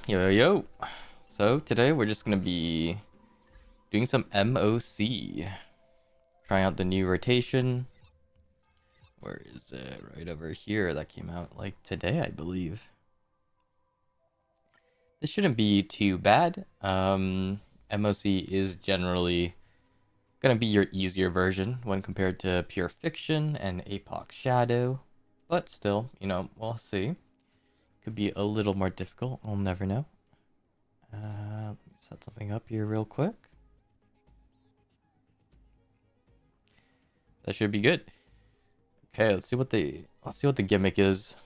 Yo, yo, yo. So today we're just gonna be doing some MOC. Trying out the new rotation. Where is it? Right over here. That came out like today, I believe. This shouldn't be too bad. MOC is generally gonna be your easier version when compared to Pure Fiction and Apoc Shadow. But still, we'll see. Could be a little more difficult. We'll never know. Let me set something up here real quick. That should be good. Okay, let's see what the gimmick is.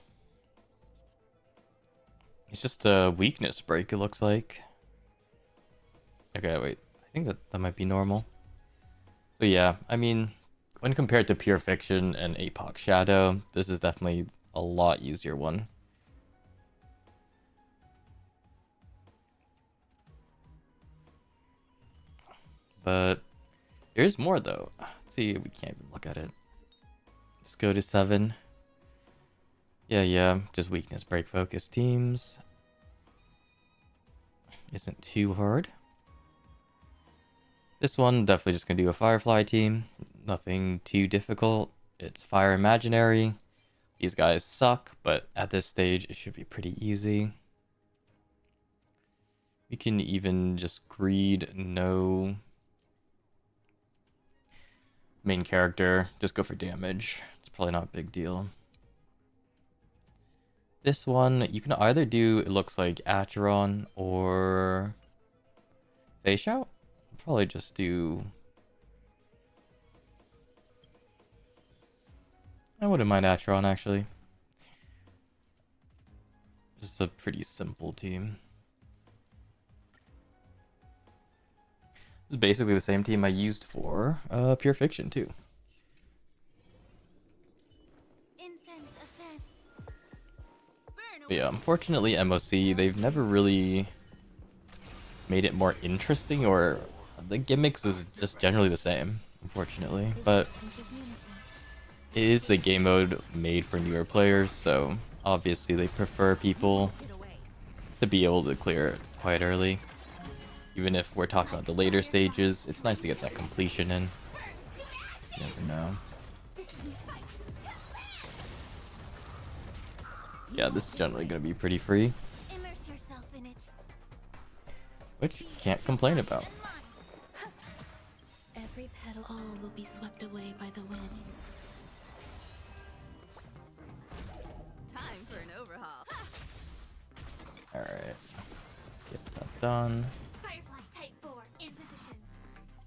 It's just a weakness break, it looks like. Okay, wait. I think that might be normal. So yeah, I mean, when compared to Pure Fiction and Apoc Shadow, this is definitely a lot easier one. But there's more though. Let's see, we can't even look at it. Just go to 7. Yeah, just weakness break focus teams. Isn't too hard. This one, definitely just gonna do a Firefly team. Nothing too difficult. It's Fire Imaginary. These guys suck, but at this stage, it should be pretty easy. We can even just greed no main character, just go for damage. It's probably not a big deal. This one, you can either do, it looks like Acheron or Face Out. Probably just do... I wouldn't mind Acheron, actually. Just a pretty simple team. This is basically the same team I used for Pure Fiction, too. But yeah, unfortunately, MOC, they've never really made it more interesting, or the gimmicks is just generally the same, unfortunately. But it is the game mode made for newer players, so obviously they prefer people to be able to clear it quite early. Even if we're talking about the later stages, it's nice to get that completion in. You never know. Yeah, this is generally going to be pretty free. Which you can't complain about. Every petal all will be swept away by the wind. Time for an overhaul. Alright. Get that done. Firefly Type 4 in position.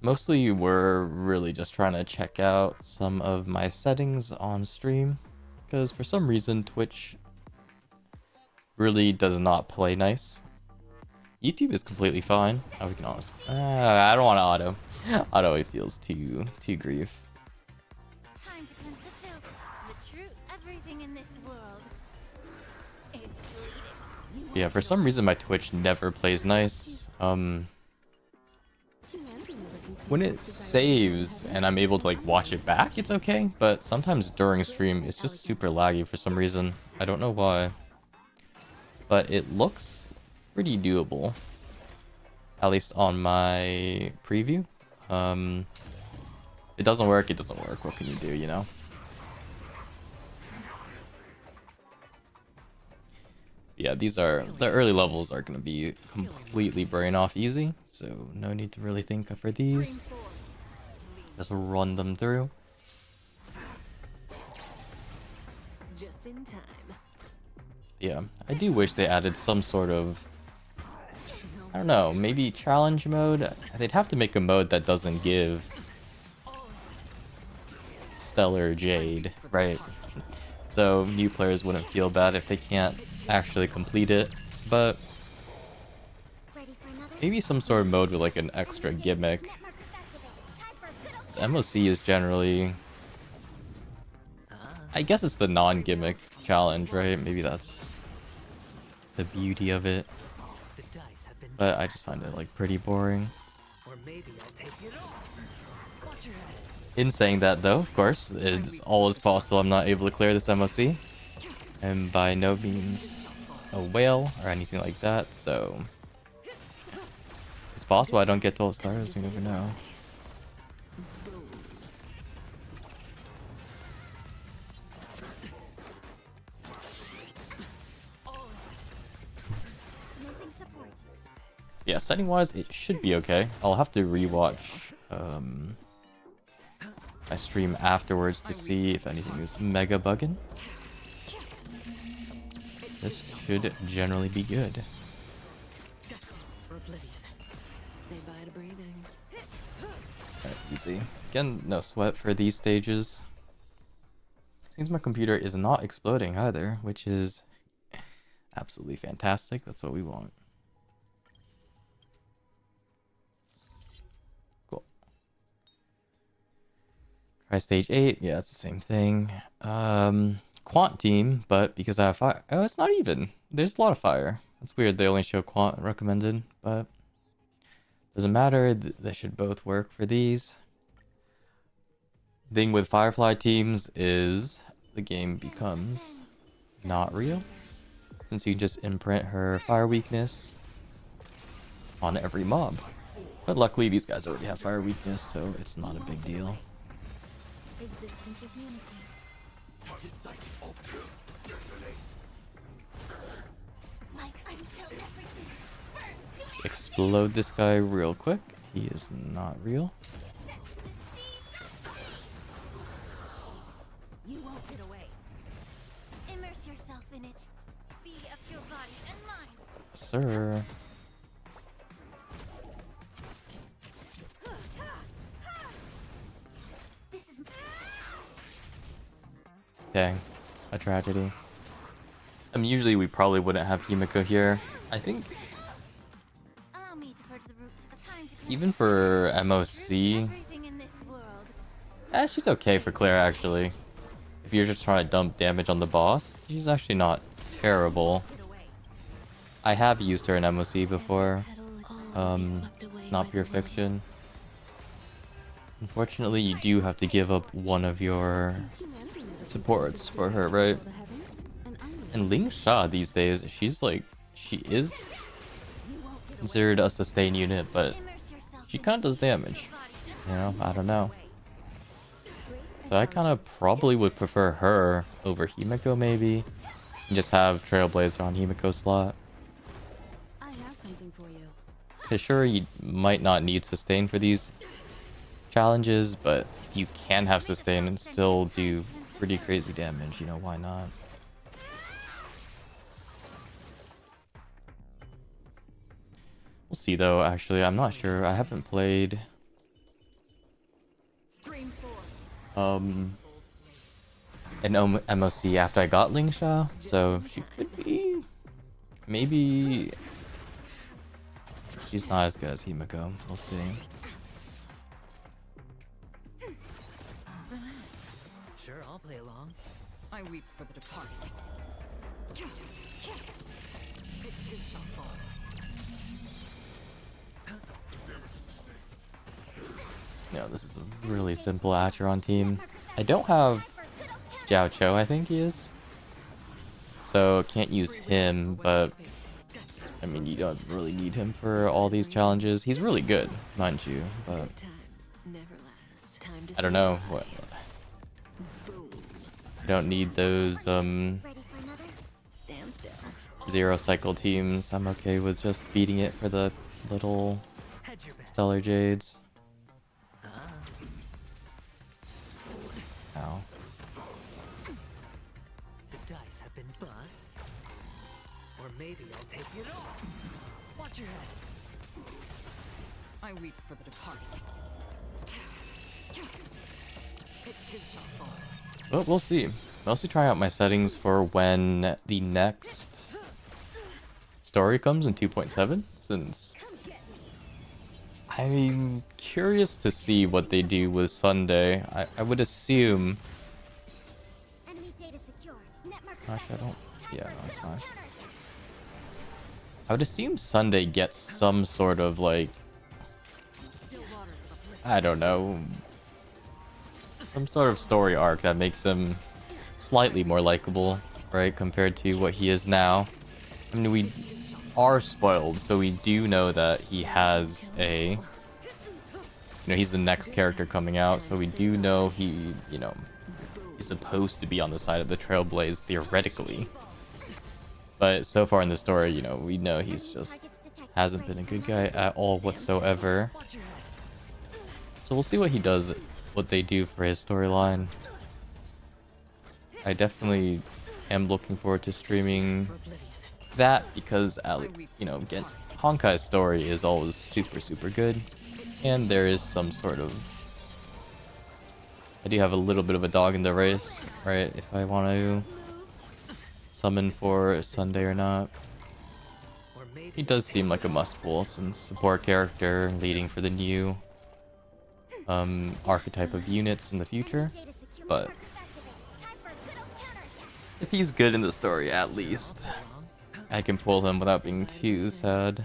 Mostly we're really just trying to check out some of my settings on stream. Because for some reason Twitch really does not play nice. YouTube is completely fine. Oh, we can honestly. I don't want to auto. Auto it feels too grief. Time to cleanse the filth. The truth. Everything in this world is bleeding. Yeah, for some reason my Twitch never plays nice. When it saves and I'm able to like watch it back, it's okay. But sometimes during stream, it's just super laggy for some reason. I don't know why. But it looks pretty doable, at least on my preview. It doesn't work, it doesn't work. What can you do, you know? Yeah, these are the early levels are going to be completely brain off easy, so no need to really think for these. Just run them through. Just in time. Yeah, I do wish they added some sort of, I don't know, maybe challenge mode. They'd have to make a mode that doesn't give Stellar Jade, right? So new players wouldn't feel bad if they can't actually complete it. But maybe some sort of mode with like an extra gimmick. So MOC is generally, I guess it's the non-gimmick challenge, right? Maybe that's the beauty of it. But I just find it like pretty boring. In saying that though, of course, it's always possible I'm not able to clear this MOC. And by no means a whale or anything like that, so it's possible I don't get 12 stars, you never know. Yeah, setting wise it should be okay. I'll have to rewatch my stream afterwards to see if anything is mega bugging. This should generally be good. Alright, easy. Again, no sweat for these stages. Seems my computer is not exploding either, which is absolutely fantastic. That's what we want. Cool. Try stage 8. Yeah, it's the same thing. Quant team, but because I have fire. Oh, it's not even. There's a lot of fire. That's weird. They only show quant recommended, but doesn't matter. They should both work for these. Thing with Firefly teams is the game becomes not real, since you can just imprint her fire weakness on every mob. But luckily these guys already have fire weakness, so it's not a big deal. Existence is unity. Like I'm so everything. Just explode this guy real quick. He is not real. You won't get away. Immerse yourself in it. Be of your body and mind. Sir. This is Dang. A tragedy. Usually we probably wouldn't have Himiko here. I think Allow me to purge the root. Time to even for MOC, everything in this world. she's okay for Claire actually. If you're just trying to dump damage on the boss, she's actually not terrible. I have used her in MOC before. Not pure fiction. Unfortunately, you do have to give up one of your supports for her, right? And Ling Sha these days, she is considered a sustain unit, but she kind of does damage. You know, I don't know. So I kind of probably would prefer her over Himiko maybe. And just have Trailblazer on Himiko's slot. I have something for you. Cause sure, you might not need sustain for these challenges, but you can have sustain and still do pretty crazy damage. You know, why not? We'll see though, actually. I'm not sure. I haven't played an MOC after I got Ling Sha, so she could be, maybe she's not as good as Himiko. We'll see. Sure, I'll play along. I weep for the departed. It too shall fall. Yeah, this is a really simple Acheron team. I don't have Jiao Cho, I think he is. So can't use him, but I mean, you don't really need him for all these challenges. He's really good, mind you, but I don't know what. I don't need those Ready for another? zero cycle teams. I'm okay with just beating it for the little stellar jades. Ow. The dice have been bust. Or maybe I'll take it off. Watch your head. I weep for the departed. It too shall fall. Well, we'll see. Mostly trying out my settings for when the next story comes in 2.7, since I'm curious to see what they do with Sunday. I would assume. Enemy data secure. Network Gosh, I don't. Yeah, no, it's counter. not. I would assume Sunday gets some sort of like, I don't know, some sort of story arc that makes him slightly more likable, right, compared to what he is now. I mean, we are spoiled, so we do know that he has a... he's the next character coming out, so we do know he, he's supposed to be on the side of the Trailblaze, theoretically. But so far in the story, we know he's just hasn't been a good guy at all whatsoever. So we'll see what he does, what they do for his storyline. I definitely am looking forward to streaming that because, again, Honkai's story is always super, super good. And there is some sort of... I do have a little bit of a dog in the race, right? If I want to summon for Sunday or not. He does seem like a must-pull since support character leading for the new archetype of units in the future. But if he's good in the story, at least, I can pull him without being too sad.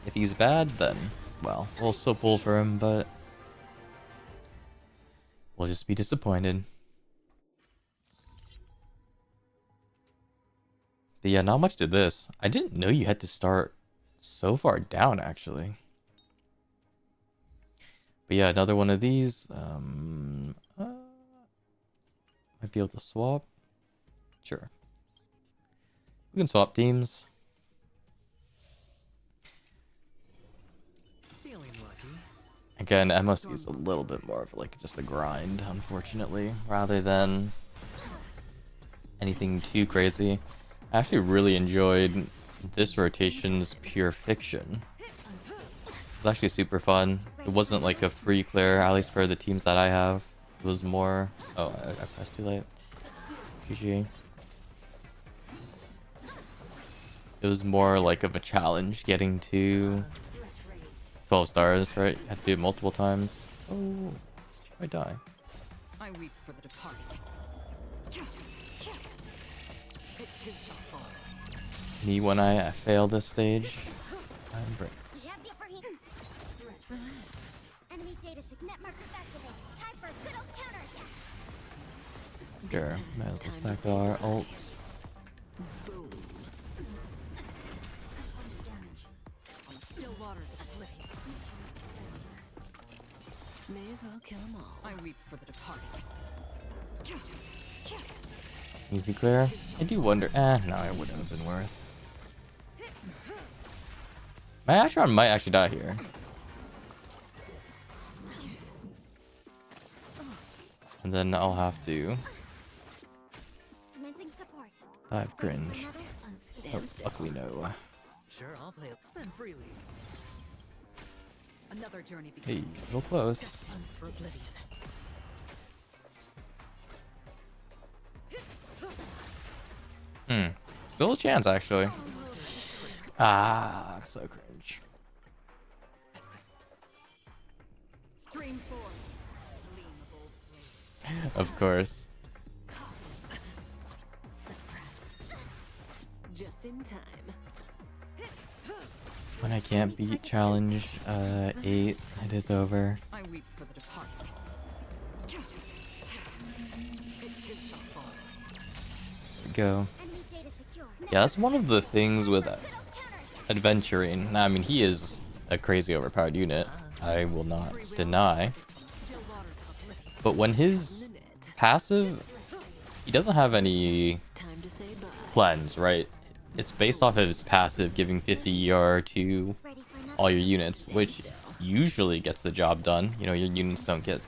If he's bad, then, well, we'll still pull for him, but we'll just be disappointed. But yeah, not much to this. I didn't know you had to start so far down, actually. But yeah, another one of these. Might be able to swap. Sure. We can swap teams. Again, MOC is a little bit more of like just a grind, unfortunately, rather than anything too crazy. I actually really enjoyed this rotation's Pure Fiction. It's actually super fun. It wasn't like a free clear, at least for the teams that I have. It was more... Oh, I pressed too late. GG. It was more like of a challenge getting to 12 stars, right? You have to do it multiple times. Oh, I die. I weep for the departed. Me when I fail this stage. I'm bricked. Sure, might as well stack our ults. May as well kill them all. I weep for the departed. Easy clear. I do wonder. No, it wouldn't have been worth. My Ashron might actually die here. And then I'll have to dive cringe. Oh, luckily no. Sure, I'll play. Spend freely. Another journey Hey, begins. real close. For oblivion. Still a chance, actually. Ah, so cringe. Stream 4. Of course. Just in time. When I can't beat challenge 8, it is over. I weep for the departed. Go. Yeah, that's one of the things with adventuring. Now, I mean, he is a crazy overpowered unit. I will not deny. But when his passive, he doesn't have any cleanse, right? It's based off of his passive giving 50 ER to all your units, which usually gets the job done. Your units don't get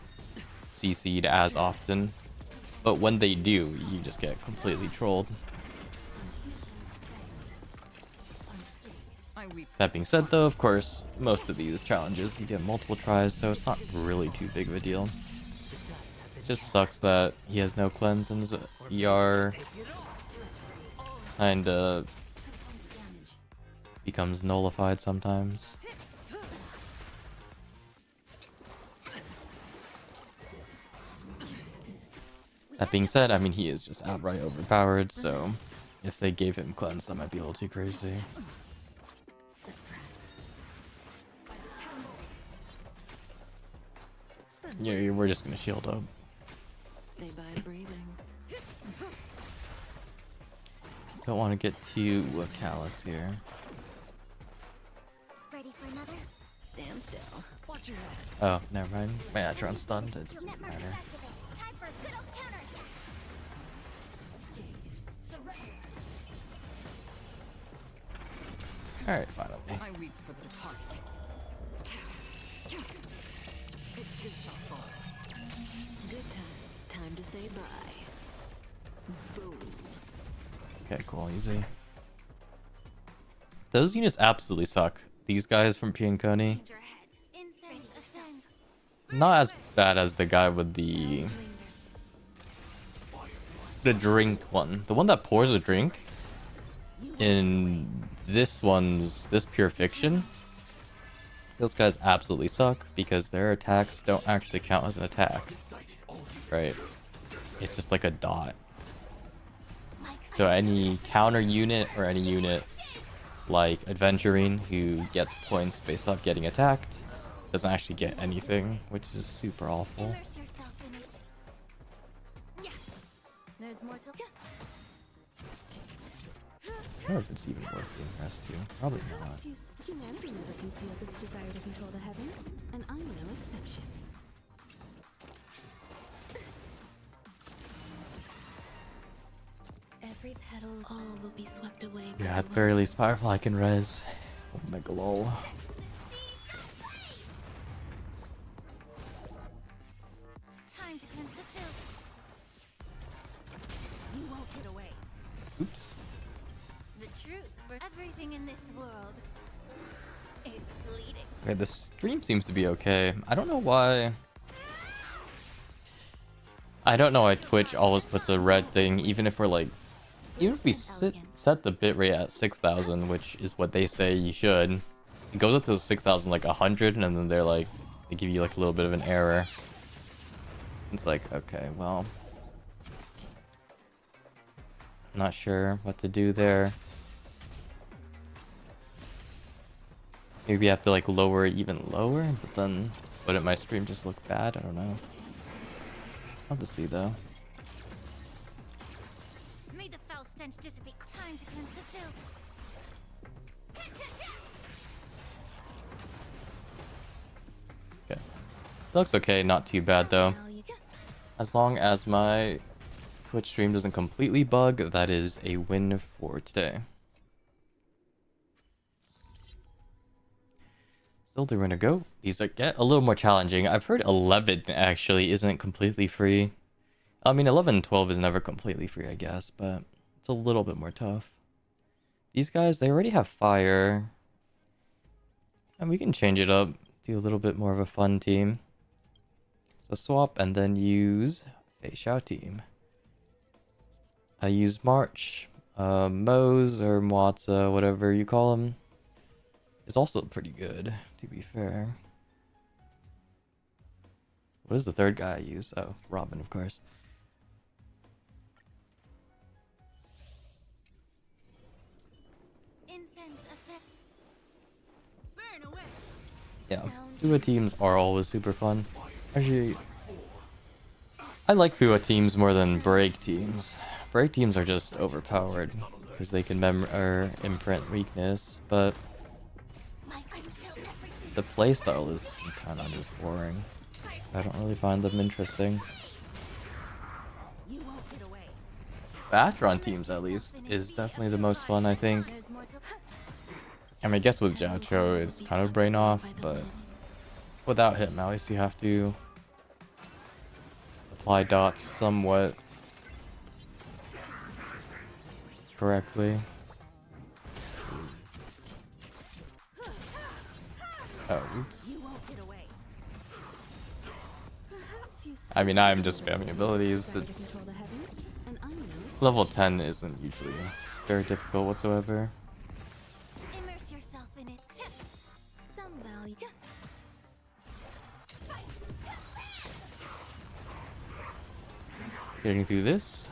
CC'd as often. But when they do, you just get completely trolled. That being said, though, of course, most of these challenges you get multiple tries, so it's not really too big of a deal. It just sucks that he has no cleanse in his ER, and becomes nullified sometimes. That being said, I mean, he is just outright overpowered, so if they gave him cleanse, that might be a little too crazy. We're just gonna shield up. Don't want to get too callous here. Ready for another? Stand still. Watch your head. Oh, never mind. My Atron's stunned. It Your doesn't network matter. is activated. Time for a good old counterattack. Surrender. Alright, finally. I weep for the departed. It too shall fall. Good times. Time to say bye. Boom. Okay, cool, easy. Those units absolutely suck. These guys from Pianconi. Danger ahead. Incense ascends. Not as bad as the guy with the drink one. The one that pours a drink in this pure fiction. Those guys absolutely suck because their attacks don't actually count as an attack. Right? It's just like a dot. So any counter unit or any unit like Adventuring who gets points based off getting attacked doesn't actually get anything, which is super awful. Immerse yourself in it. Yeah. There's more to go. I wonder if it's even worth the rest too. Probably not. Humanity never conceals its desire to control the heavens, and I'm no exception. Every petal, all will be swept away. By Yeah, at the the very wind. least, Firefly can res. Omega lol. Time to cleanse the filth. You won't get away. Oops. The truth for everything in this world is bleeding. Okay, the stream seems to be okay. I don't know why. I don't know why Twitch always puts a red thing, even if we're like, even if we set the bitrate at 6,000, which is what they say you should. It goes up to 6,000 like 100, and then they're like, they give you like a little bit of an error. It's like, okay, well, I'm not sure what to do there. Maybe I have to like lower it even lower, but then wouldn't my stream just look bad? I don't know. I'll have to see though. May the foul stench dissipate. Time to cleanse the filth. Okay. Looks okay, not too bad though. Now you go. As long as my Twitch stream doesn't completely bug, that is a win for today. Still they're gonna go. These get a little more challenging. I've heard 11 actually isn't completely free. I mean 11 and 12 is never completely free, I guess, but it's a little bit more tough. These guys, they already have fire. And we can change it up, do a little bit more of a fun team. So swap and then use Fei Xiao team. I use March, Moze or Mwatsa, whatever you call them. Is also pretty good, to be fair. What is the third guy I use? Oh, Robin, of course. Incense ascends. Burn away. Yeah, Fua teams are always super fun. Actually, I like Fua teams more than break teams. Break teams are just overpowered because they can imprint weakness, but the playstyle is kind of just boring. I don't really find them interesting. You won't get away. Batron teams, at least, is definitely the most fun, I think. There's more to I mean, I guess with Jiaoqiu, it's kind of brain off, but without him, at least you have to apply dots somewhat correctly. Oh, oops. You won't get away. I mean, I'm just spamming abilities. It's Control the heavens, and I'm no exception. level 10 isn't usually very difficult whatsoever. immerse yourself in it. Some value. Getting through this.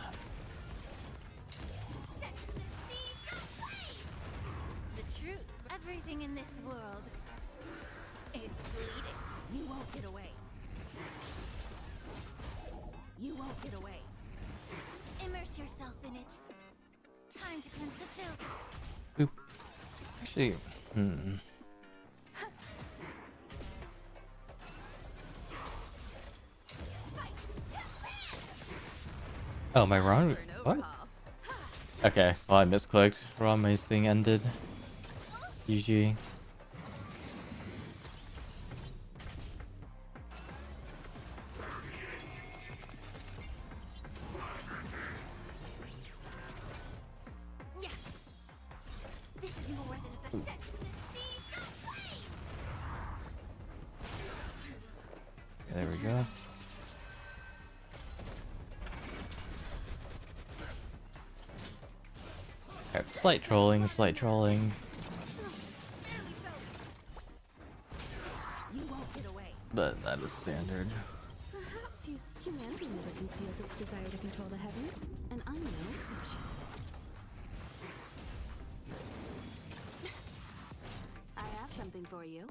The truth. Everything in this world is bleeding. You won't get away. You won't get away. Immerse yourself in it. Time to cleanse the filth. Oop. Actually, Oh, am I wrong? What? Okay, well I misclicked. Rame's thing ended. GG. Yeah. This is more than a facet from the seas of flame. There we go. Alright, slight trolling, slight trolling. You won't get away. But that is standard. Perhaps humanity never conceals its desire to control the heavens, and I'm no exception. I have something for you.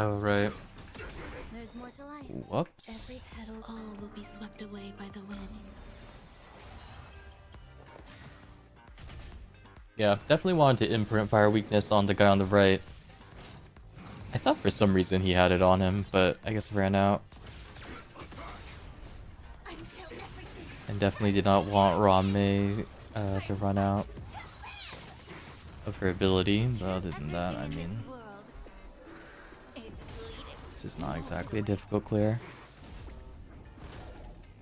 Oh, right. There's more to life. Whoops. Every petal. All will be swept away by the wind. Yeah, definitely wanted to imprint fire weakness on the guy on the right. I thought for some reason he had it on him, but I guess it ran out. I'm so everything. And definitely did not want Rame to run out of her ability. But other than that, I mean, This world is bleeding. this is not exactly a difficult clear.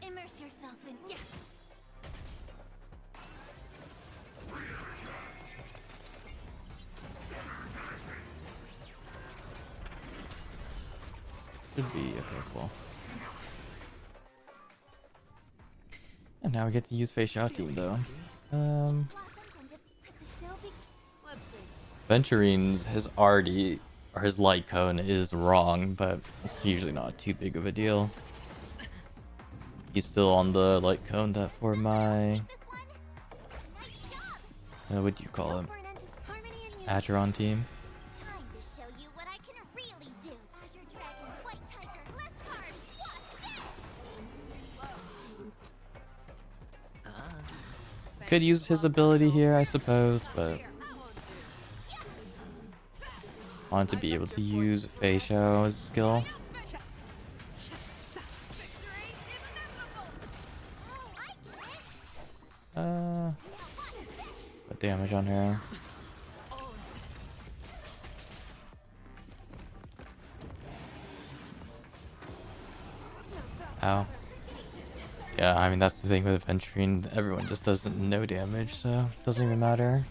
Immerse yourself in. Yeah. Should be okay, cool. And now we get to use Face Shot Team though. Blossoms and the shell be. Let's see. Venturine's his already or his light cone is wrong, but it's usually not too big of a deal. He's still on the light cone that for my This one. Nice job. what do you call it? For an end to harmony and unity. Acheron team. Time to show you what I can really do. Azure Dragon, White Tiger, less carbs, what's dead? Could use his ability here, I suppose, but wanted to be able to use Feisho's skill. Put damage on her. Ow. Yeah, I mean that's the thing with Venturine, everyone just doesn't know damage, so it doesn't even matter.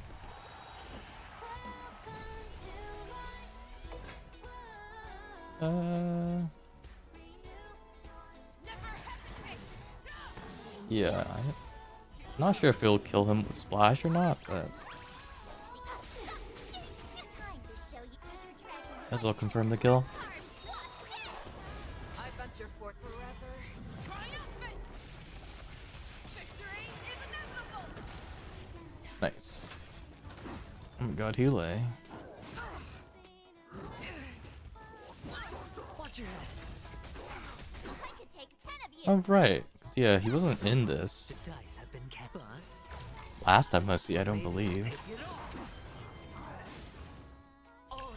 Yeah, I'm not sure if it'll kill him with Splash or not, but Time to show you Azure Dragon. as well confirm the kill. I venture forth forever. Triumphant! Victory is inevitable! Nice. Oh my god, Hule. Watch your head. I could take 10 of you. Oh right, 'cause yeah, he wasn't in this The dice have been cast. Bust. last time mostly, I don't Maybe I'll believe. take it all. Oh.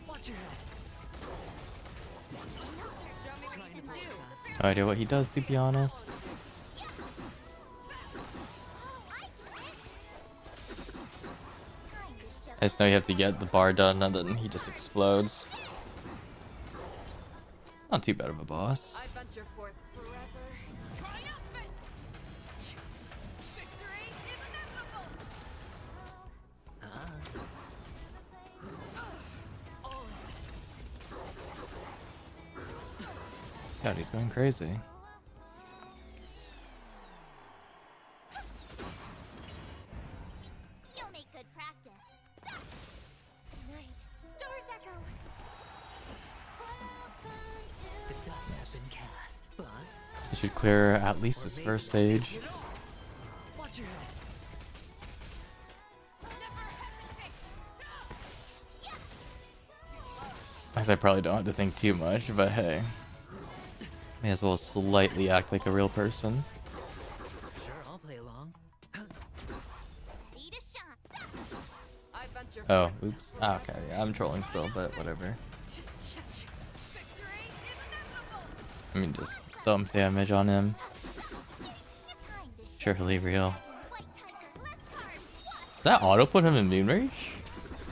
Watch your head. Show me what you can do. No idea what he does, to be honest. I just know you have to get the bar done and then he just explodes. Not too bad of a boss. I venture forth forever. Triumphant! Victory is inevitable! God, he's going crazy. You'll make good practice. Tonight, stars echo. The dice have been cast. Bust. He should clear at least his first stage. Watch your head. Guess I probably don't have to think too much, but hey. May as well slightly act like a real person. Sure, I'll play along. Need a shot. I venture. Oh, oops. Ah, okay, yeah, I'm trolling still, but whatever. I mean, just dump damage on him. Surely real. Does that auto put him in Moon Rage?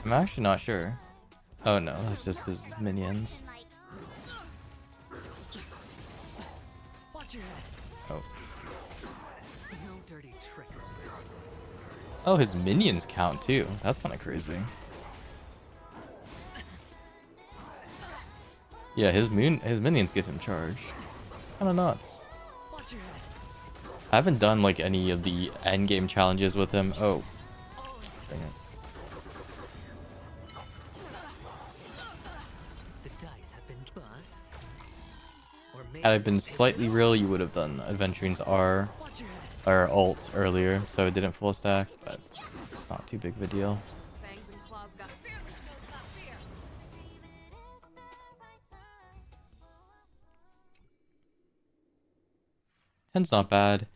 I'm actually not sure. Oh no, that's just his minions. Watch your head. Oh. No dirty tricks. Oh, his minions count too. That's kind of crazy. Yeah, his minions give him charge. It's kind of nuts. Watch your head. I haven't done like any of the end game challenges with him. Oh, dang it. The dice have been bust. Or maybe Had I been slightly real, you would have done Adventuring's R watch your head. or ult earlier, so it didn't full stack, but it's not too big of a deal. Fangs and claws got fearless, got fear. Ten's not bad.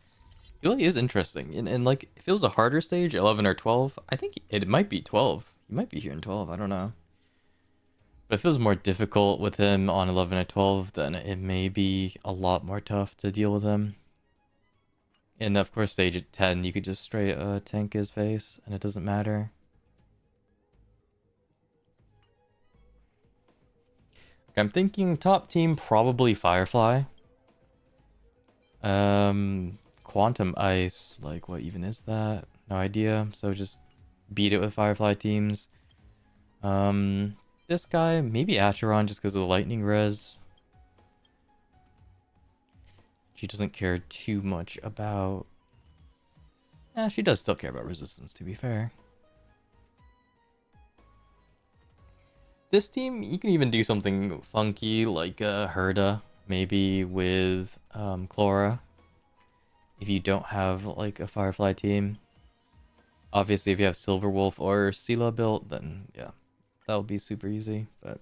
It really is interesting. And like, if it was a harder stage, 11 or 12, I think it might be 12. He might be here in 12, I don't know. But if it was more difficult with him on 11 or 12, then it may be a lot more tough to deal with him. And of course, stage at 10, you could just straight tank his face, and it doesn't matter. I'm thinking top team, probably Firefly. Quantum Ice, like what even is that? No idea. So just beat it with Firefly teams. This guy, maybe Acheron just because of the lightning res. She doesn't care too much about... she does still care about resistance, to be fair. This team, you can even do something funky like Herda, maybe with Chlora. If you don't have like a Firefly team. Obviously, if you have Silverwolf or Sela built, then yeah, that would be super easy. But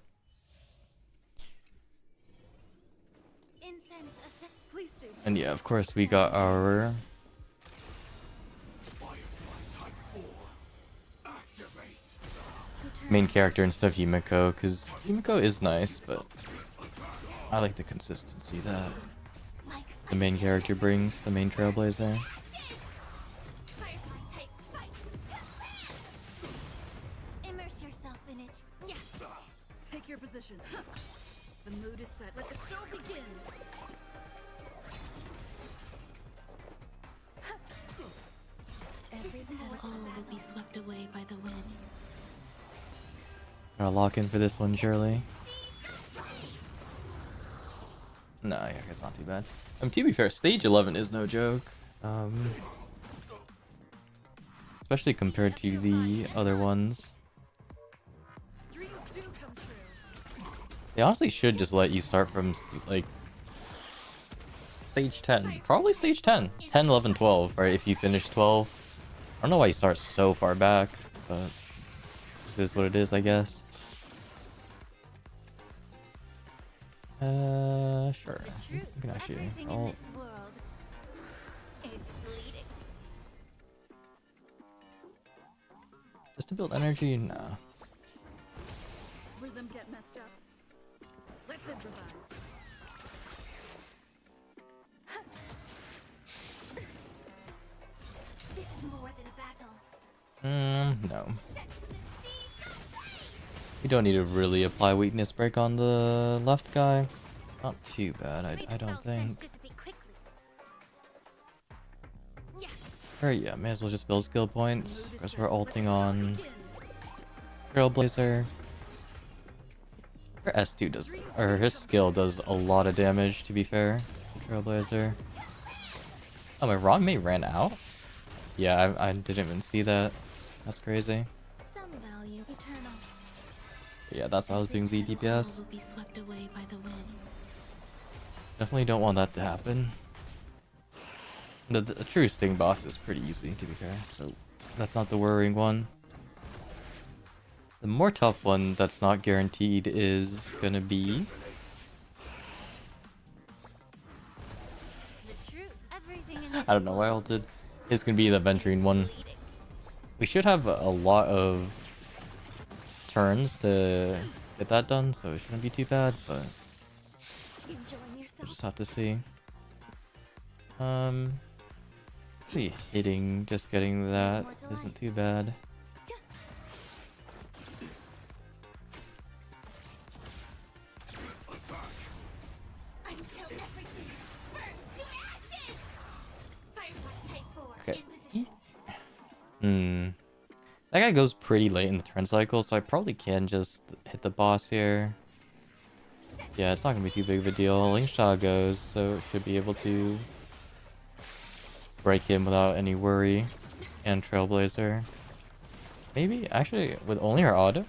Please stay and yeah, of course we got our main character instead of Yumiko, because Yumiko is nice, but I like the consistency that the main character brings, the main Trailblazer. Immerse yourself in it. Yeah. Take your position. The mood is set. Let the show begin. Every petal will be swept away by the wind. Gotta lock in for this one, surely. No, yeah, it's not too bad. To be fair, stage 11 is no joke. Especially compared to the other ones. Dreams do come true. They honestly should just let you start from, like, stage 10. Probably stage 10. 10, 11, 12, right? If you finish 12. I don't know why you start so far back, but it is what it is, I guess. Sure. The You truth, can actually... everything in this world is bleeding. Just to build energy? Nah. Rhythm get messed up. Let's improvise. This is more than a battle. No. Set to the sea. You don't need to really apply weakness break on the left guy. Not too bad, I don't think. Alright, yeah, may as well just build skill points. Because we're ulting on Trailblazer. Her S2 does, or his skill does a lot of damage, to be fair. Trailblazer. Oh, my Ron May ran out? Yeah, I didn't even see that. That's crazy. Some value eternal. Yeah, that's why I was doing Z DPS. Will be swept away by the wind. Definitely don't want that to happen. The true Sting boss is pretty easy, to be fair, so that's not the worrying one. The more tough one that's not guaranteed is gonna be The truth, everything in this I don't know why I world ulted. It's gonna be the venturing one. bleeding. We should have a lot of turns to get that done, so it shouldn't be too bad, but Enjoying we'll yourself? just have to see. Maybe hitting, just getting that isn't too bad. Until everything burns to ashes! Firefly Type 4 Okay. in position. That guy goes pretty late in the turn cycle, so I probably can just hit the boss here. Yeah, it's not gonna be too big of a deal. Link Shot goes, so it should be able to break him without any worry. And Trailblazer. Maybe? Actually, with only her auto?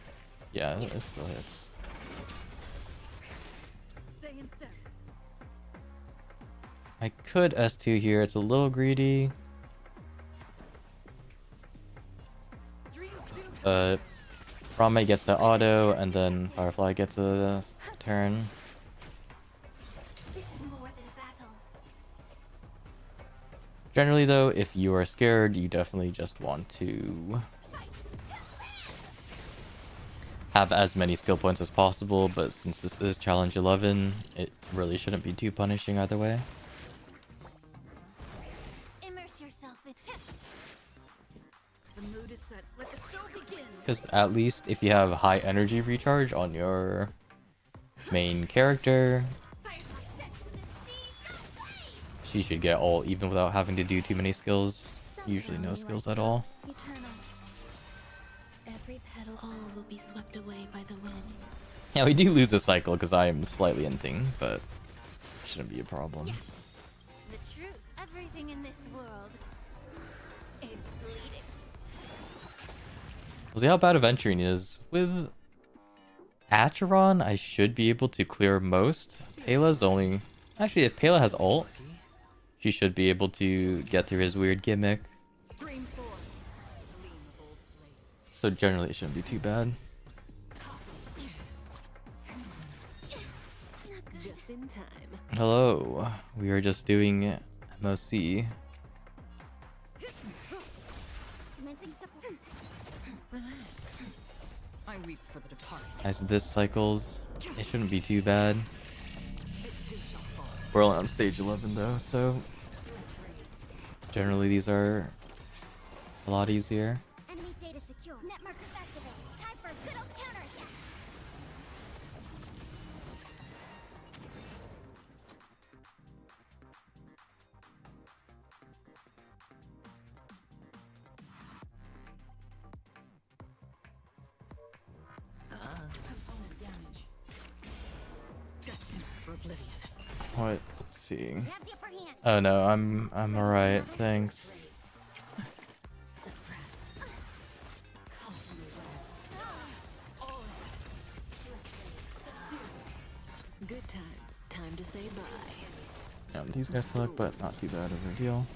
Yeah, it still hits. Stay in step. I could S2 here, it's a little greedy. Dreams do come. But Rame gets the auto, and then Firefly gets a turn. This is more than a battle. Generally though, if you are scared, you definitely just want to have as many skill points as possible, but since this is challenge 11, it really shouldn't be too punishing either way. Immerse yourself in The mood is set. Let the show begin. Because at least if you have high energy recharge on your main character, Firefly set to the sea, go play! she should get all even without having to do too many skills. Usually no skills at all. Eternal. Every petal, all will be swept away by the wind. Yeah, we do lose a cycle because I am slightly inting, but shouldn't be a problem. The truth, everything in this world is bleeding. We'll see how bad Aventuring is. With Acheron, I should be able to clear most. Pela's the only... Actually, if Pela has ult, she should be able to get through his weird gimmick. Stream 4. Gleam of old blades. So generally it shouldn't be too bad. Just in time. Hello, we are just doing MOC. Commencing support. Relax. I weep for the departed. As this cycles, it shouldn't be too bad. It too shall fall. We're only on stage 11 though, so generally these are a lot easier. Enemy data secure. Net markers activated. Time for a good old counterattack. Component damage. Destined for oblivion. What? Let's see. Grab the upper hand. Oh no, I'm alright, thanks. Good times. Time to say bye. Yeah, these guys suck, but not too bad of a deal.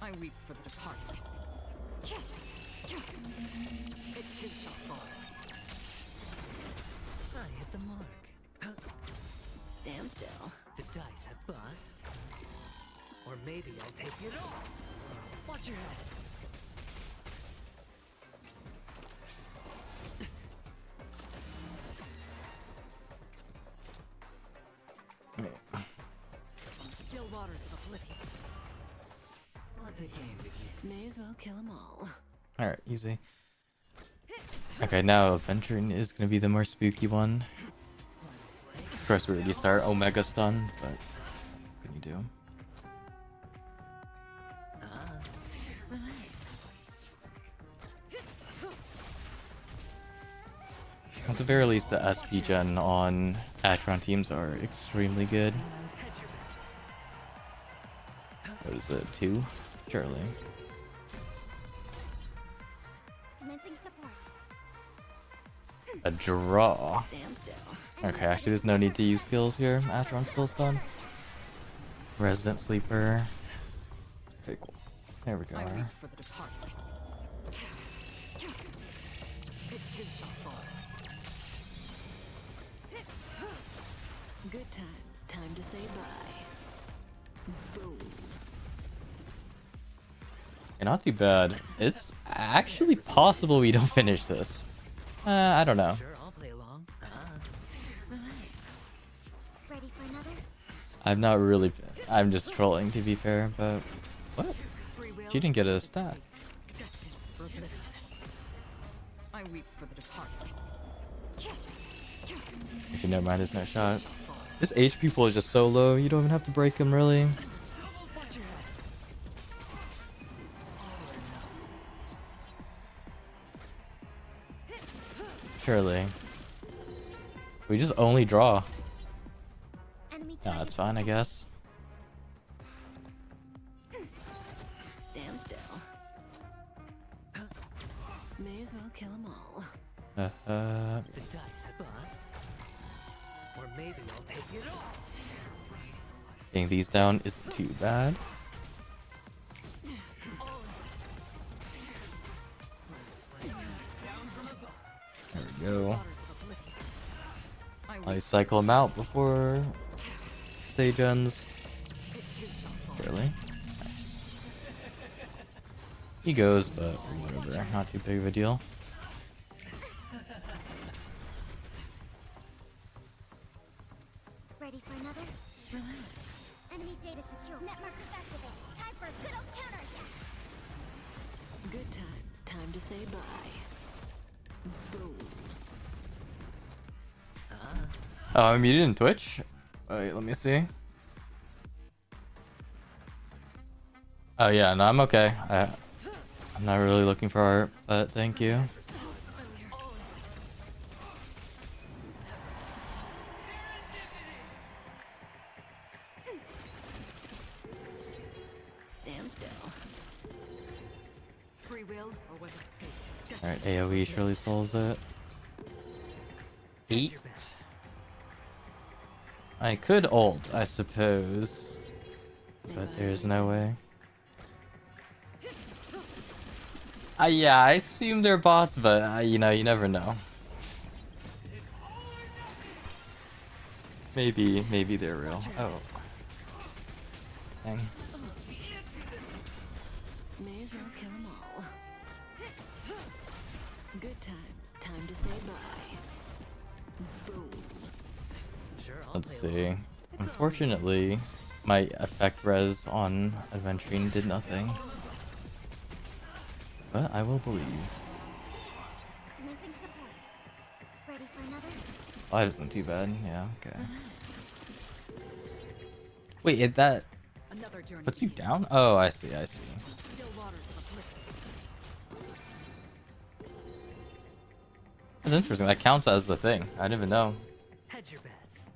I weep for the departed. It too shall fall. I hit the mark. Stand still. The dice have bust. Or maybe I'll take it all. Watch your head. Still waters of oblivion. Well, a good game to keep. May as well kill 'em all. Alright, easy. Okay, now Adventuring is gonna be the more spooky one. Of course, we already start Omega Stun, but what can you do? At the very least, the SP gen on Acheron teams are extremely good. Hedge your bets. What is it, 2? Surely. Commencing support. A draw. Stand still. Okay, actually there's no need to use skills here. Acheron's still stunned. Resident Sleeper. Okay, cool. There we go. I weep for the departed. It too shall fall. times. Time to say bye. Boom. Yeah, not too bad. It's actually possible we don't finish this. I don't know. Sure, I'll play along. Ready for another? I'm not really. I'm just trolling, to be fair. But what? Free will. She didn't get a stat. Destined for oblivion. I weep for the departed. Actually, never mind. There's no shot. This HP pool is just so low. You don't even have to break him, really. Watch your head. Surely. We just only draw. Enemy No, that's fine, I guess. Stand still. May as well kill them all. The dice have bust. Or maybe I'll take it all. Getting these down isn't too bad. There we go. I cycle him out before stage ends. Surely. Nice. He goes, but whatever. Not too big of a deal. Ready for another? Relax. Enemy data secure. Net markers activated. Time for a good old counterattack. Good times. Time to say bye. Boom. Oh, I'm muted in Twitch? Wait, let me see. Oh yeah, no, I'm okay. I'm not really looking for art, but thank you. Stand still. Free will or was it fate? Alright, AoE surely solves it. 8. Your bets. I could ult, I suppose. But there's no way. Yeah, I assume they're bots, but you know, you never know. Maybe they're real. Oh. Dang. May as well kill them all. Good times. Time to say bye. Boom. Sure, I'll Let's play see. along. Unfortunately, my effect res on adventuring did nothing. But I will believe. Commencing support. Ready for another? 5 isn't too bad. Yeah, okay. Wait, that Another journey. puts you down? Oh, I see. Still waters of oblivion. That's interesting. That counts as a thing. I didn't even know. Hedge your bets.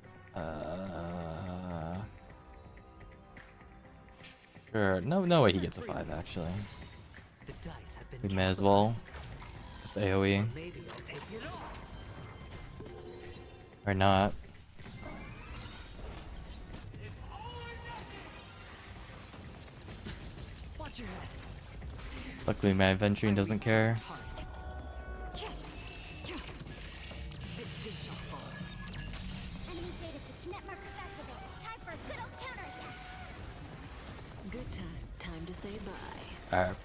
Sure. No way he gets a 5, actually. The dice have been We may as well. bust. Just AoE. Maybe I'll take it all. Or not. It's fine. Watch your head. Luckily, my adventuring doesn't care. Enemy data secure. Net markers activated. Time for a good old counterattack. Good times. Time to say bye.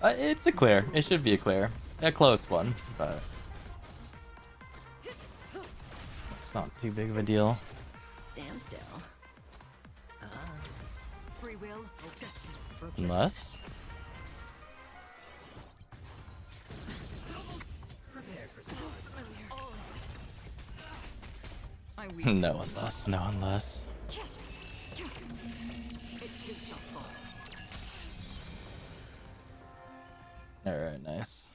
It's a clear. It should be a clear. A close one, but it's not too big of a deal. Stand still. Free will or destiny for Unless. prepare for some. I weep. No unless. No unless. It too shall fall. Alright, nice.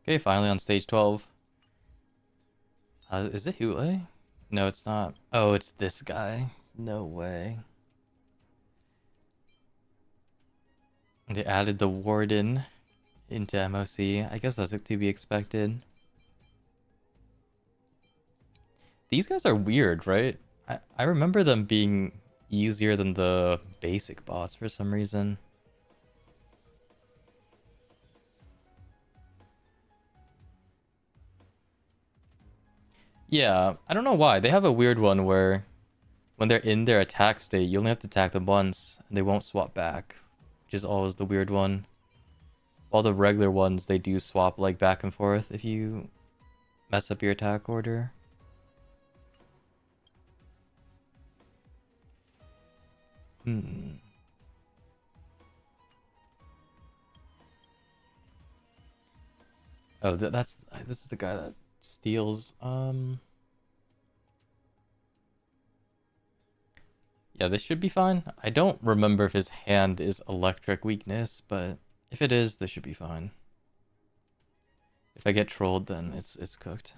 Okay, finally on stage 12. Is it Hule? No, it's not. Oh, it's this guy. No way. They added the Warden into MOC. I guess that's to be expected. These guys are weird, right? I remember them being easier than the basic boss for some reason. Yeah, I don't know why. They have a weird one where when they're in their attack state, you only have to attack them once, and they won't swap back, which is always the weird one. All the regular ones, they do swap like back and forth if you mess up your attack order. Hmm. Oh, this is the guy that steals. Yeah, this should be fine. I don't remember if his hand is electric weakness, but if it is, this should be fine. If I get trolled, then it's cooked.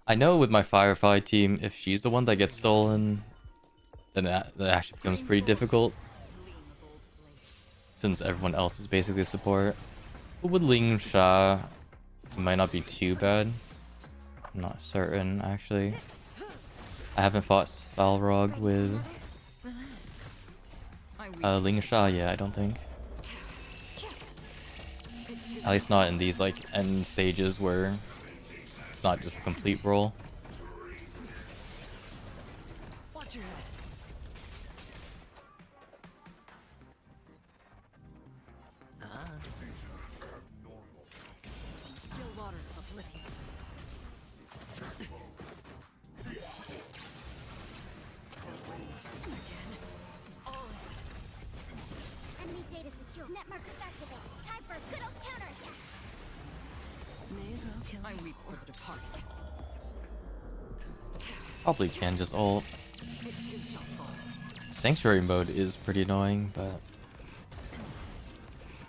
I know with my Firefly team, if she's the one that gets stolen, then that actually becomes pretty difficult, since everyone else is basically support. But with Ling Sha, it might not be too bad. I'm not certain, actually. I haven't fought Svalrog with Ling Sha yet, I don't think. At least not in these like end stages where it's not just a complete roll. Watch your head. Still water oblivion. Enemy data secure. Net markers activated. Time for a good old counterattack. May as well kill. I weep for the departed. Probably can just ult. It too shall fall. Sanctuary mode is pretty annoying, but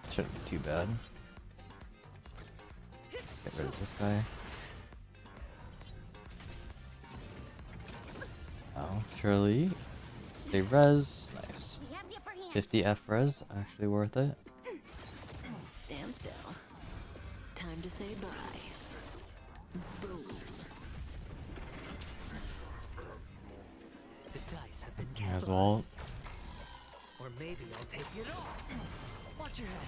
shouldn't be too bad. Get rid of this guy. Oh, surely. They res. Nice. We have the upper hand. 50 F res. Actually worth it. Stand still. Time to say bye. Boom. The dice have been Might as well. cast. Or maybe I'll take it all. Watch your head.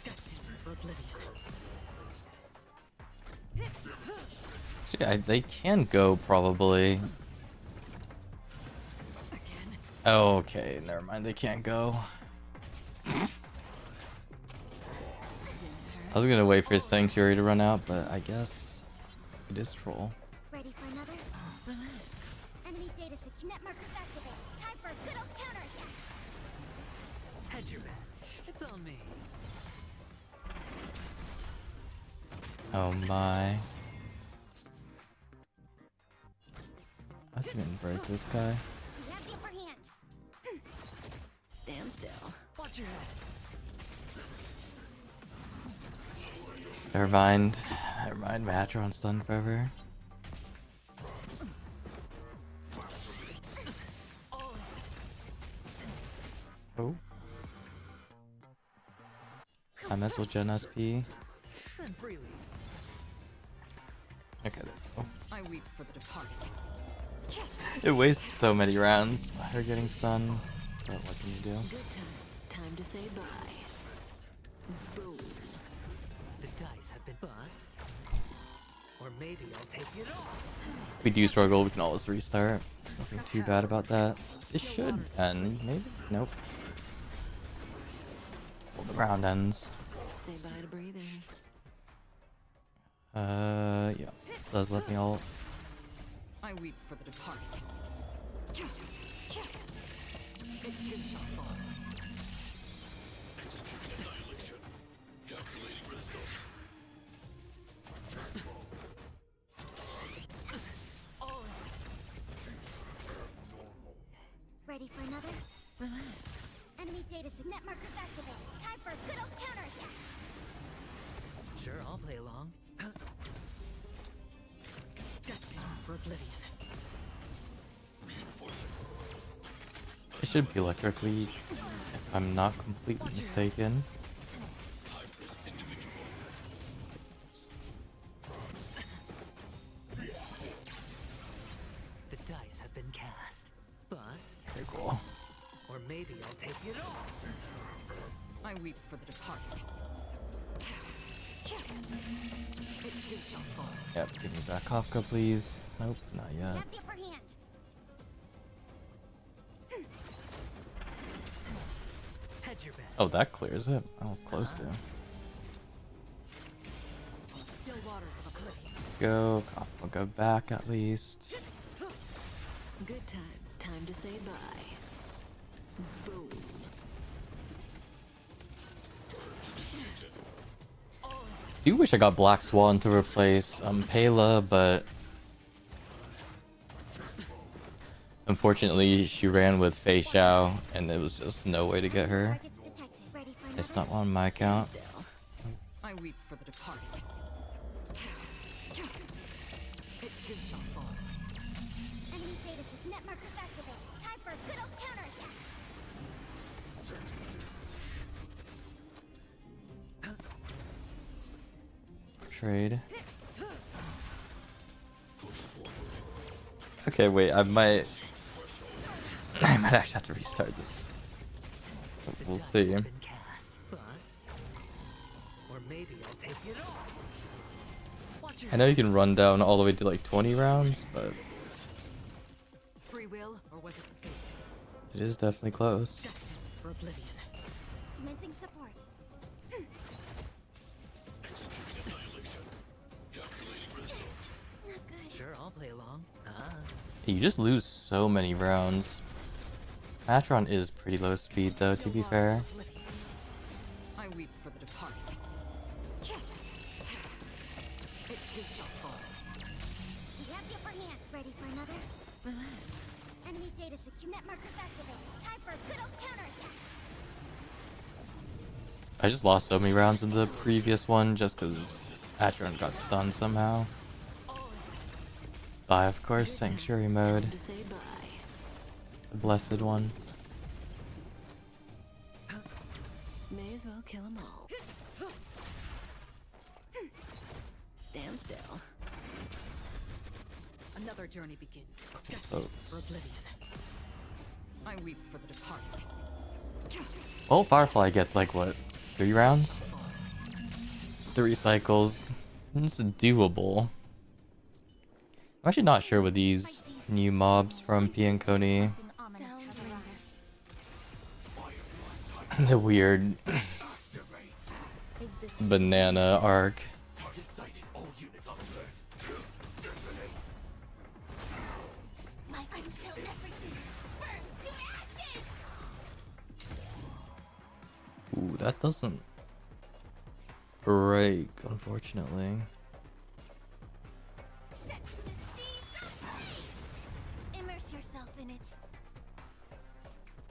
Destined for oblivion. Actually, they can go probably. Oh, okay, never mind. They can't go. I was gonna wait for his sanctuary to run out, but I guess it is troll. Ready for another? Relax. Enemy data secure. Net markers activated. Time for a good old counterattack. Hedge your bets. It's on me. Oh my. I was gonna invert this guy. We have the upper hand. Stand still. Watch your head. Never mind. Never mind. Matron stunned forever. Oh. I mess with Gen SP. Spend freely. Okay. Oh. I weep for the departed. It wastes so many rounds. Her getting stunned. But what can you do? Good times. Time to say bye. Boom. The dice have been bust. Or maybe I'll take it all. If we do struggle, we can always restart. There's nothing too bad about that. This should end, maybe? Nope. Well, the round ends. Say bye to breathing. Yeah. This does let me ult. I weep for the departed. It too shall fall. Ready for another? Relax. Enemy data secure. Net markers activated. Time for a good old counterattack. Sure, I'll play along. Destined for oblivion. It should be electric lead, if I'm not completely mistaken. The dice have been cast. Bust. Very cool. Or maybe I'll take it all. I weep for the departed. It too shall fall. Yep, give me back Kafka, please. Nope, not yet. Have the upper hand. Hedge your bets. Oh, that clears it. I was close to. Still waters of oblivion. Go, Kafka, go back at least. Good times. Time to say bye. Boom. I do wish I got Black Swan to replace Pela, but unfortunately she ran with Fei Xiao, and there was just no way to get her. Targets detected. Ready for It's another? not on my account. I weep for the departed. It too shall fall. Enemy data set. Net markers activated. Time for a good old counterattack. Trade. Okay, wait, I might actually have to restart this. We'll The dice see. have been cast. Bust. Or maybe I'll take it all. Watch your I know you can run down all the way to like 20 rounds, but free will, or was it fate? it is definitely close. Destined for oblivion. Commencing support. Not good. Sure, I'll play along. Ah. You just lose so many rounds. Matron is pretty low speed though, to be fair. I weep for the departed. It too shall fall. We have the upper hand. Ready for another? Relax. Enemy data set. Net markers activated. Time for a good old counterattack. I just lost so many rounds in the previous one just because Atron got stunned somehow. Bye, of course, Sanctuary mode. Time to say bye. The blessed one. May as well kill 'em all. Stand still. Another journey begins. Destined Folks. for oblivion. I weep for the departed. Well, Firefly gets like what, 3 rounds? 3 cycles. It's doable. I'm actually not sure with these new mobs from P and Coney. Something ominous has arrived. The weird banana arc. Like until everything burns to ashes. Ooh, that doesn't break, unfortunately. Set to the sea. Immerse yourself in it.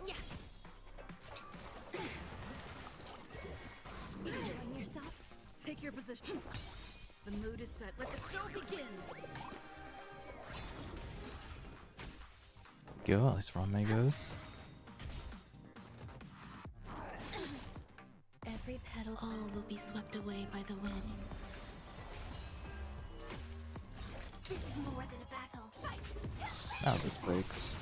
Yeah. Enjoying yourself? Take your position. The mood is set. Let the show begin. Go, at least Rame goes. Every petal, all will be swept away by the wind. This is more than a battle. Fight. Now this breaks.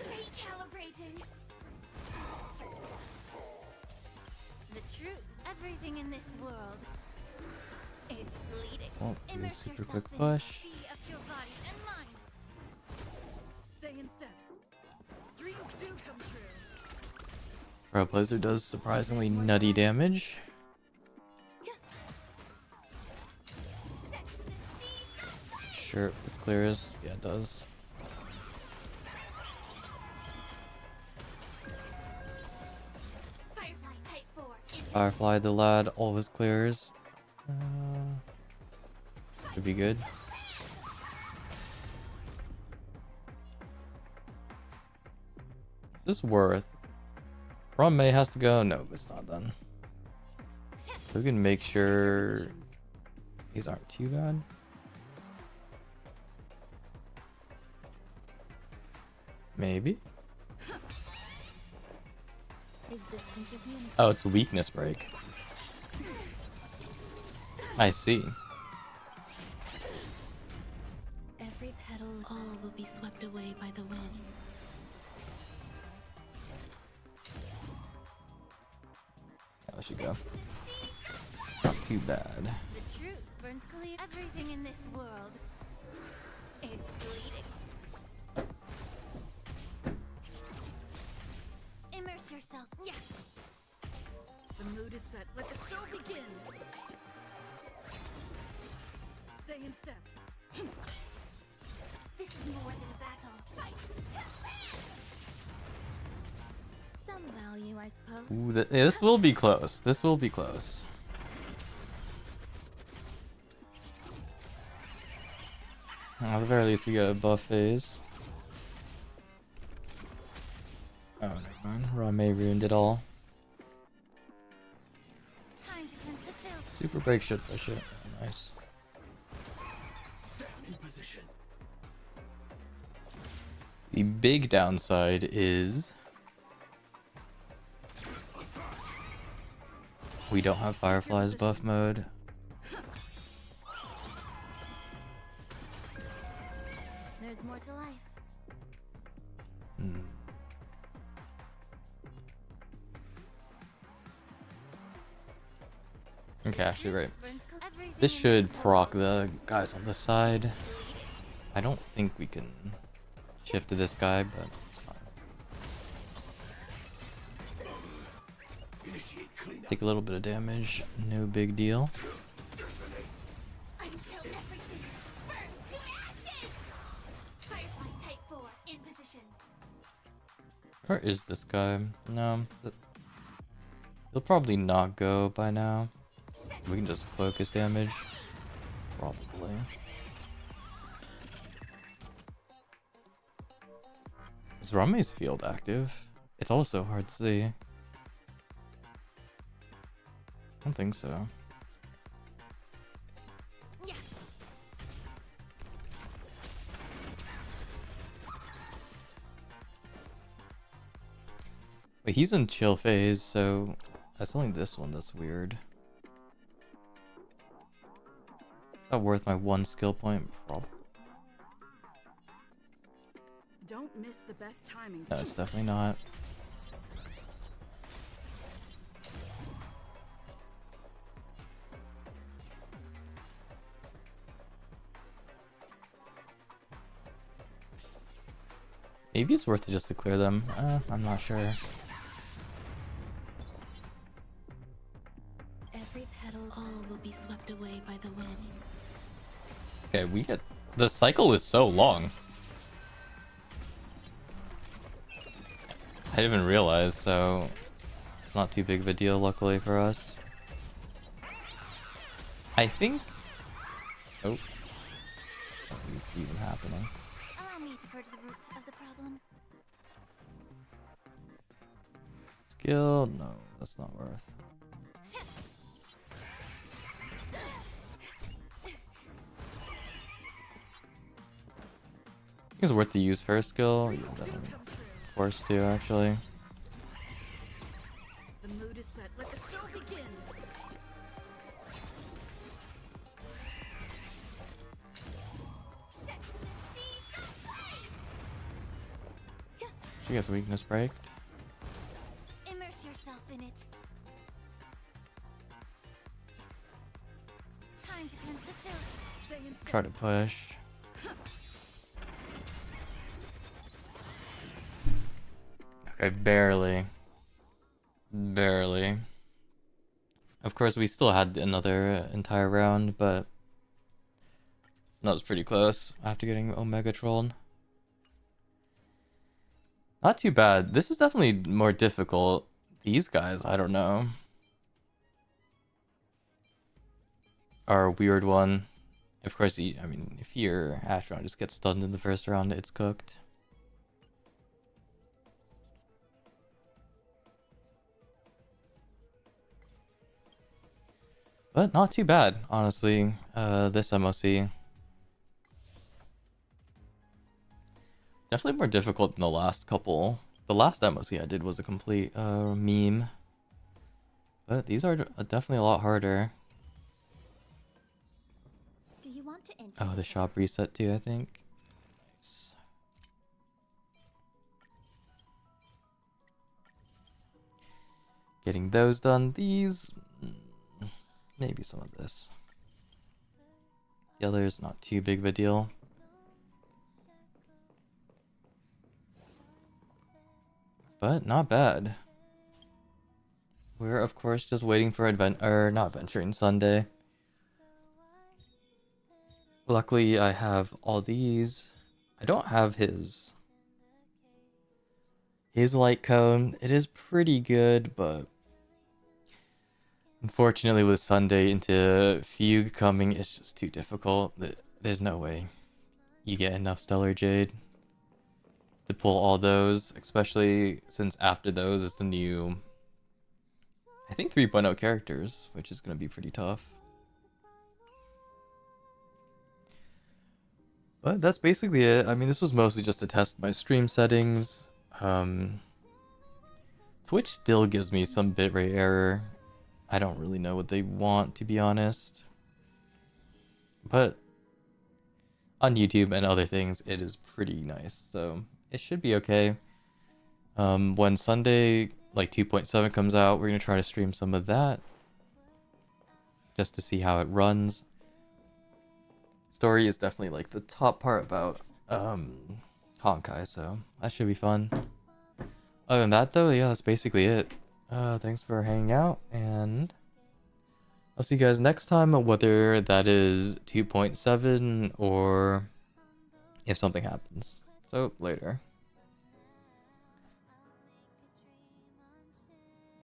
Recalibrating. The truth. Everything in this world is bleeding. Oh, do a Immerse super yourself quick in push. the sea of your body and mind. Stay in step. Dreams do come true. Pro Blizzard does surprisingly nutty damage. Set to the sea. Sure, this clears. Yeah, it does. Firefly Type 4. Firefly the lad always clears. Should be good. Is this worth? Ron May has to go? No, it's not done. We can make sure these aren't too bad. Maybe? Existence is unity. Oh, it's a weakness break. I see. Every petal, all will be swept away by the wind. That should go. Not too bad. The truth burns clear. Everything in this world is bleeding. Immerse yourself. Yeah. The mood is set. Let the show begin. Stay in step. This is more than a battle. Fight to live. Some value, I suppose. Ooh, this will be close. This will be close. At the very least, we got a buff phase. Oh, never mind. Rame ruined it all. Time to cleanse the filth. Super break should push it. Oh, nice. The big downside is we don't have Firefly's buff mode. There's more to life. Okay, actually, right. Burns everything This in should proc world the guys on the side. bleeding. I don't think we can shift to this guy, but it's fine. Take a little bit of damage, no big deal. Until everything burns to ashes. Firefly Type 4 in position. Where is this guy? No, he'll probably not go by now. We can just focus damage. Probably. Is Rame's field active? It's also hard to see. I don't think so. Yeah. Wait, he's in chill phase, so that's only this one that's weird. Is that worth my one skill point? Probably. Don't miss the best timing. No, it's definitely not. Maybe it's worth it just to clear them. I'm not sure. Every petal, all will be swept away by the wind. Okay, we get... The cycle is so long. I didn't even realize, so... It's not too big of a deal, luckily for us. I think... Oh. What is even happening? Allow me to purge the root of the problem. Skill? No, that's not worth. I think it's worth to use her skill. Yeah, definitely forced to, actually. The mood is set. Let the show begin. Set the seeds of life. She gets weakness break. Immerse yourself in it. Time to cleanse the filth. Stay in step. Try to push. Okay, barely. Barely. Of course, we still had another entire round, but that was pretty close after getting Omega trolled. Not too bad. This is definitely more difficult. These guys, I don't know. Are a weird one. Of course, I mean, if your Astronaut just gets stunned in the first round, it's cooked. But not too bad, honestly, this MOC. Definitely more difficult than the last couple. The last MOC I did was a complete meme. But these are definitely a lot harder. Do you want to enter? Oh, the shop reset too, I think. Nice. Getting those done. These, maybe some of this. The other's not too big of a deal. But not bad. We're of course just waiting for not Adventuring Sunday. Luckily I have all these. I don't have his light cone. It is pretty good, but unfortunately with Sunday into Fugue coming, it's just too difficult. There's no way you get enough Stellar Jade to pull all those, especially since after those is the new, I think 3.0 characters, which is going to be pretty tough. But that's basically it. I mean, this was mostly just to test my stream settings. Twitch still gives me some bitrate error. I don't really know what they want, to be honest. But on YouTube and other things, it is pretty nice. So it should be okay. When Sunday, like 2.7 comes out, we're going to try to stream some of that. Just to see how it runs. Story is definitely like the top part about Honkai, so that should be fun. Other than that though, yeah, that's basically it. Thanks for hanging out, and I'll see you guys next time, whether that is 2.7 or if something happens. So, later.